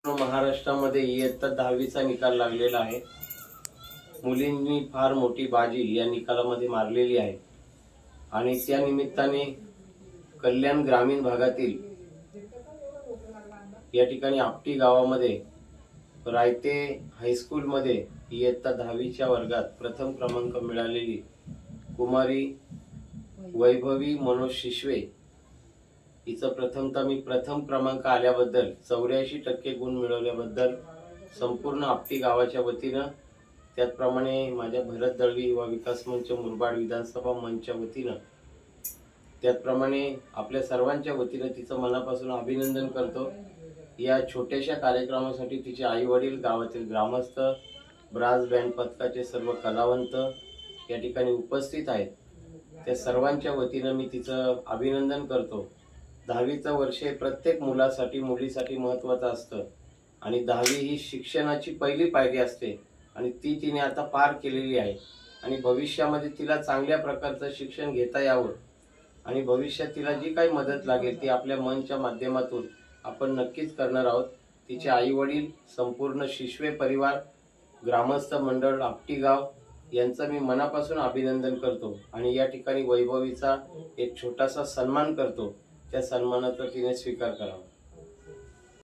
महाराष्ट्रामध्ये इयत्ता 10वीचा निकाल लागलेला आहे। मुलींनी फार मोठी बाजी या निकालामध्ये मारलेली आहे आणि त्या निमित्ताने कल्याण ग्रामीण भागातील या ठिकाणी आपटी गावामध्ये रायते हायस्कूल मध्ये इयत्ता 10वीच्या वर्गात प्रथम क्रमांक मिळालेली कुमारी वैभवी मनोज शिशवे हिचं प्रथम क्रमांक आल्याबद्दल 84% गुण मिळवल्याबद्दल संपूर्ण आपटी गावाच्या वतीनं, त्याचप्रमाणे माझ्या भरत दळवी युवा विकास मंच मुरबाड विधानसभा मंचच्या वतीनं, त्याचप्रमाणे आपल्या सर्वांच्या वतीनं तिचं मनापासून अभिनंदन करतो। या छोट्याशा कार्यक्रमासाठी तिचे आई वडील, गावातील ग्रामस्थ, ब्रास बँड पथकाचे सर्व कलावंत या ठिकाणी उपस्थित आहेत। त्या सर्वांच्या वतीनं मी तिचं अभिनंदन करतो। 10वीचं वर्ष प्रत्येक मुलासाठी मुलीसाठी महत्त्वाचं असतं आणि 10वी ही शिक्षणाची पहिली पायरी असते आणि ती तिने आता पार केलेली आहे आणि भविष्यामध्ये तिला चांगल्या प्रकारचं शिक्षण घेता यावं आणि भविष्यात तिला जी काही मदत लागेल ती आपल्या मंचच्या माध्यमातून आपण नक्कीच करणार आहोत। तिचे आई वडील, संपूर्ण शिशवे परिवार, ग्रामस्थ मंडळ, आपटी गाव यांचं मी मनापासून अभिनंदन करतो आणि या ठिकाणी वैभवीचा एक छोटासा सन्मान करतो। त्या सन्मानाचा तिने स्वीकार करावा।